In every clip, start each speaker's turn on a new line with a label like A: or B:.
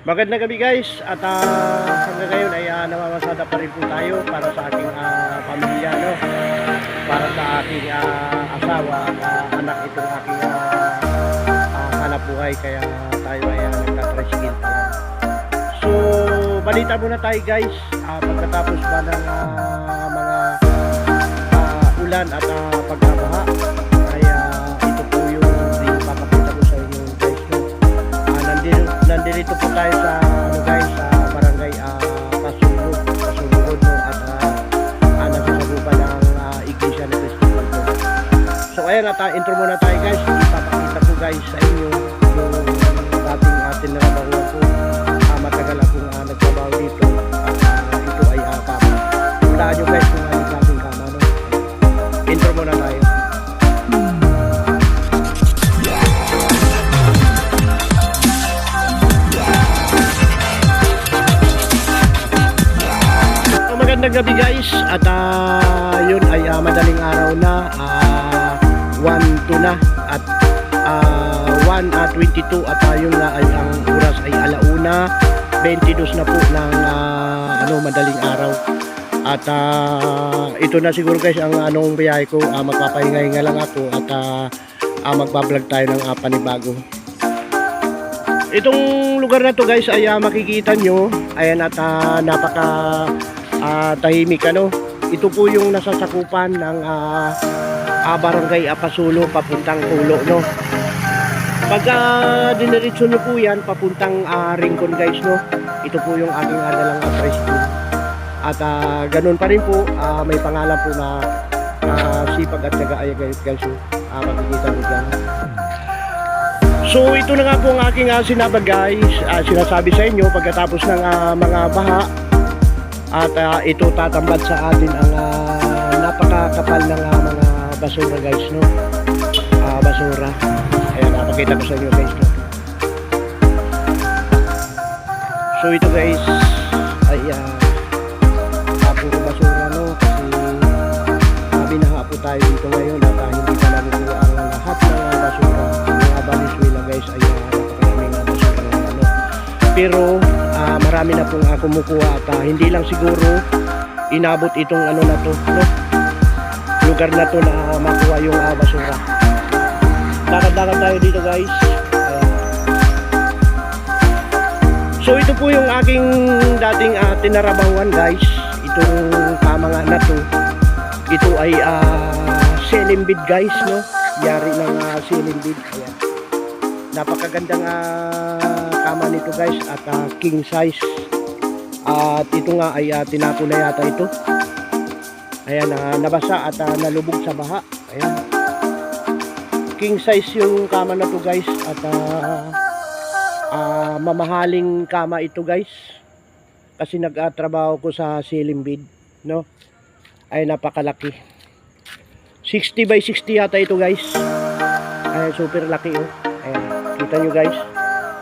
A: Magandang gabi guys at hanggang ngayon ay namamasada pa rin po tayo para sa ating pamilya, no? Para sa aking asawa at anak itong aking hanap buhay, kaya tayo ay nagtatricycle pa lang. So balita muna tayo guys, pagkatapos ba ng mga ulan at pagkabaha, kaya ito po yung papakita ko sa inyo guys, no? Nandito po tayo sa guys, sa barangay Pasulugod, no? At nasasagupan ng Iglesia ni Cristo. So ayan, intro muna tayo guys. Ipapakita ko guys sa inyo yung dating tinrabahuan ko. Matagal akong nagtrabaho dito at ito ay kama. Hulaan nyo guys kung anong klaseng kama, no? Intro muna tayo. Magandang gabi guys at yun ay madaling araw na, 1:02 na at 1:22 at yun na ay ang oras ay 1:22 na po ng madaling araw at ito na siguro guys ang anong biyahe ko. Magpapahinga-hinga lang ako at magbablog tayo ng panibago. Itong lugar na to guys ay makikita nyo, ayan, at napaka tahimik, ano. Ito po yung nasasakupan ng barangay Apasulo papuntang Pulo, no. Pagka diniretso nyo po yan papuntang Rincon guys, no, ito po yung aking dalang tricycle. At ganun pa rin po, may pangalan po na Sipag at Tiyaga ay guys, makikita nyo dyan. So ito na nga po ang aking sinabag guys, sinasabi sa inyo pagkatapos ng mga baha. At ito tatambad sa atin ang napakakapal ng mga basura guys, no. Basura. Ayan, napakita ko sa inyo guys, no. So ito guys ay puro basura, no, kasi binaha po tayo dito ngayon at hindi pa namin ang lahat ng basura. Mga Valenzuela guys ay napakaraming basura ngayon, no. Pero marami na pong kumukuha at hindi lang siguro inabot itong na to, no, lugar na to na makuha yung basura. Lakad-lakad tayo dito guys. So ito po yung aking dating tinarabahuan guys. Itong kamanga na to, ito ay selimbid guys, no, yari ng selimbid. Ayan, napakagandang kama nito guys at king size. At ito nga ay tinapo na yata ito. Ayan, nabasa at nalubog sa baha. Ayan, king size yung kama na to guys at mamahaling kama ito guys, kasi nagtrabaho ko sa silimbid, no. Ay napakalaki, 60 by 60 yata ito guys. Ay super laki, oh. Ayan, kita nyo guys,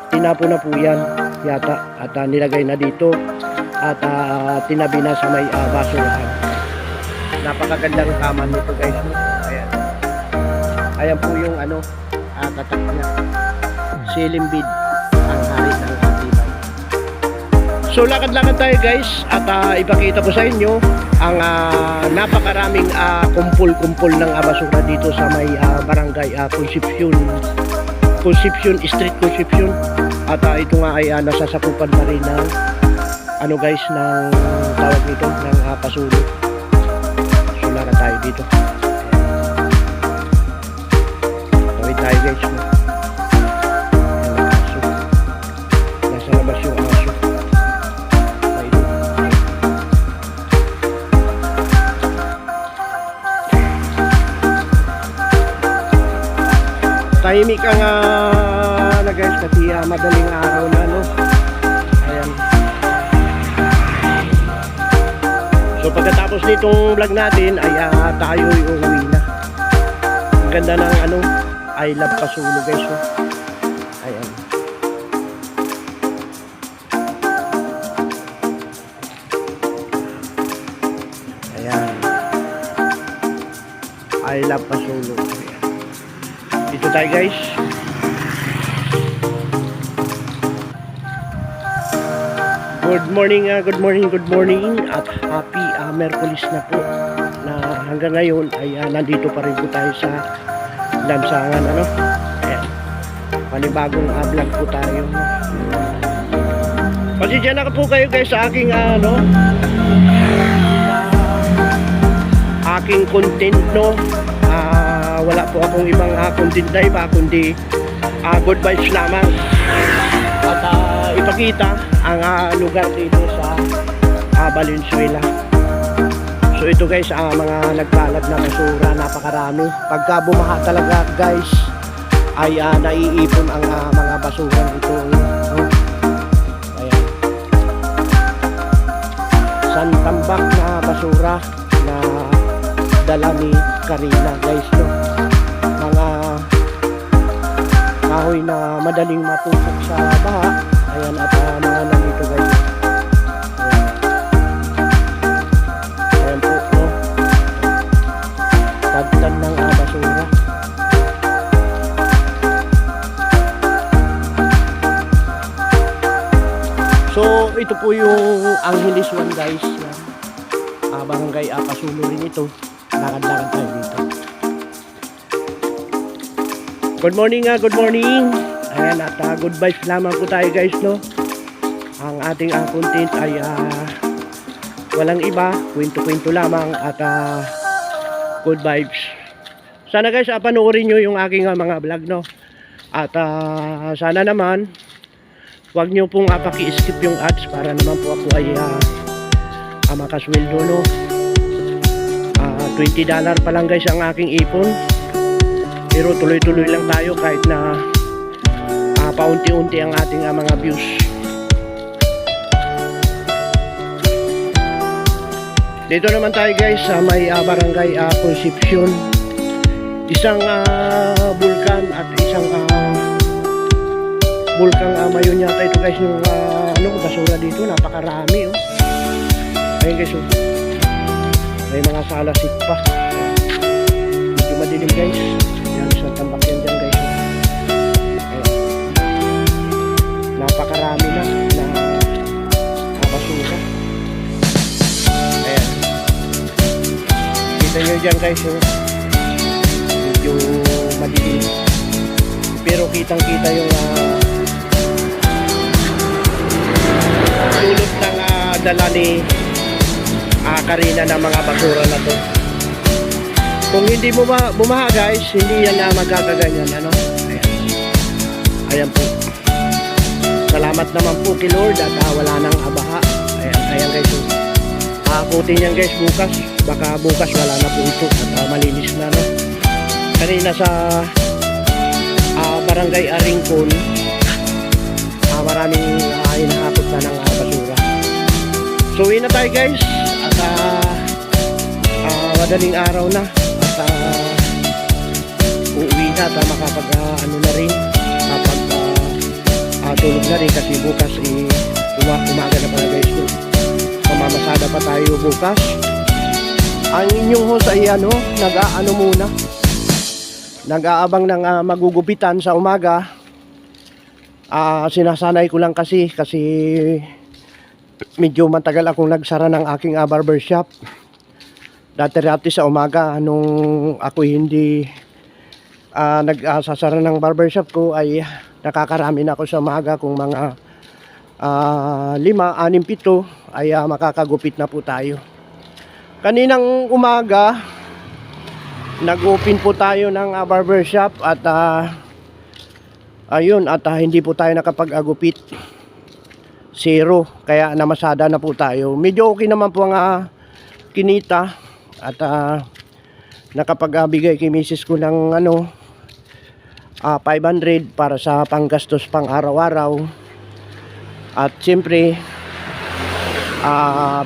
A: tinapo na po yan yata at nilagay na dito at tinabi na sa may basurahan. Napakagandang kama nito guys, no? Ayan, ayan po yung tatak niya, silimbid, ang hari ng atibay. So lakad-lakad tayo guys at ipakita ko sa inyo ang napakaraming kumpul-kumpul ng basura dito sa may barangay Concepcion Street, Concepcion. At ito nga ay nasasakupan pa rin ng guys, ng tawag nito ng Pasulog. So lakad tayo dito. Tawid tayo guys, no? Nasa labas yung aso. Tahimik ang na guys kasi madaling araw na, no. Ayan. So pagkatapos nitong vlog natin ay tayo ay uuwi na. Ang ganda ng I love Pasulog guys, no. Ayan. Ayan, I love Pasulog. Dito tayo guys. Good morning, good morning at happy Merkulis na po na hanggang ngayon ay nandito pa rin po tayo sa lansangan ayan, panibagong vlog po tayo pasensya na po kayo guys sa aking aking content wala po akong ibang content na iba kundi good vibes lamang at ipakita ang lugar dito sa Valenzuela. So ito guys, mga nagkalat na basura, napakarami. Pagka bumaha talaga guys ay naiipon ang mga basura ito. Ayan. Santambak na basura na dala ni Karina guys, no? Mga kahoy na madaling mapupok sa baha. Ayan, at mga nandito guys. Ayan po, no? Tagtag ng basura. So ito po yung Angeles 1 guys. Barangay Apasulo rin ito. Lakad-lakad tayo dito. Good morning, good morning. Ayan, at good vibes lamang po tayo guys, no? Ang ating content ay walang iba, kwento-kwento lamang at good vibes. Sana guys, panoorin nyo yung aking mga vlog, no? At sana naman wag nyo pong paki-skip yung ads para naman po ako ay makasweldo, no? $20 pa lang guys ang aking ipon, pero tuloy-tuloy lang tayo kahit na paunti-unti ang ating mga views. Dito naman tayo guys sa may barangay Concepcion. Isang bulkan at isang bulkang mayon yata ito guys, yung basura dito, napakarami ayun guys, may mga salasit pa, medyo madilim guys. Yan, sa tambak yan dyan guys. Napakarami na basura. Ayan, kita nyo dyan guys, medyo madilim, pero kitang kita yung sulot ng dala ni Karina ng mga basura na to. Kung hindi bumaha guys, hindi yan magkakaganyan, ayan. Ayan po. Salamat naman po kay Lord at wala nang baha. Ayan guys. Akutin yan guys bukas. Baka bukas wala na po ito at malinis na, no? Kanina sa barangay Aringkon, maraming hinahakot na ng basura. So uwi na tayo guys at madaling araw na at uuwi na at makapag na rin, kapag tulog na rin kasi bukas umaga na pala guys, no? Pamamasada pa tayo bukas. Ang inyong host ay muna nag-aabang ng magugupitan sa umaga. Sinasanay ko lang kasi medyo matagal akong nagsara ng aking barbershop. Dati sa umaga nung ako hindi nagsasara ng barbershop ko ay nakakarami na ako sa umaga. Kung mga 5, 6, 7 ay makakagupit na po tayo. Kaninang umaga nag-open po tayo ng barbershop at ayun, at hindi po tayo nakapag-agupit, 0, kaya namasada na po tayo. Medyo okay naman po ang kinita at nakapagbigay kay misis ko ng 500 para sa panggastos pang araw-araw. At siyempre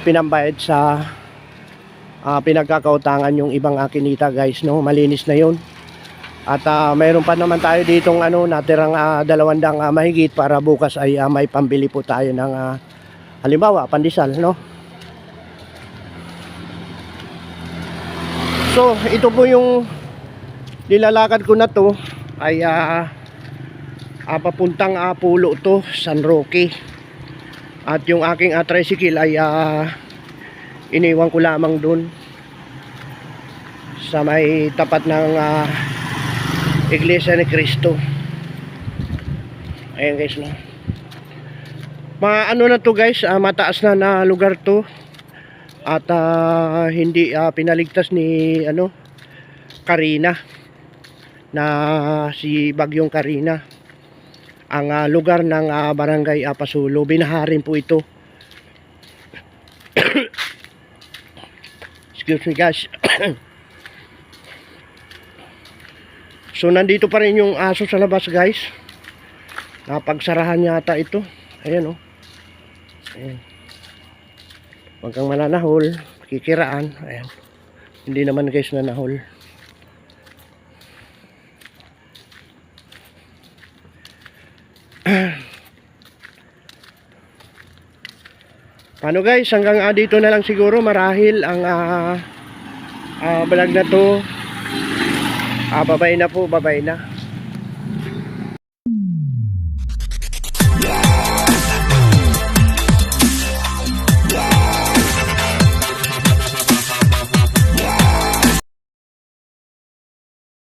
A: pinambayad sa pinagkakautangan yung ibang kinita guys, no? Malinis na yun. At mayroon pa naman tayo ditong natirang 200 mahigit para bukas ay may pambili po tayo ng halimbawa pandesal, no? So ito po yung nilalakad ko na to ay papuntang Pulo to, San Roque. At yung aking tricycle ay iniwan ko lamang dun sa may tapat ng Iglesia ni Cristo. Ayan guys, no. Ano na to guys, mataas na lugar to. At hindi pinaligtas ni Karina, na si Bagyong Karina ang lugar ng barangay Pasulo. Binaharin po ito. Excuse me guys. So nandito pa rin yung aso sa labas guys. Napagsarahan yata ito. Ayan oh. Ayan. Huwag kang mananahol, kikiraan. Ayan. Hindi naman guys nanahol. Paano guys, hanggang dito na lang siguro marahil ang vlog na to. Babay na po, babay na.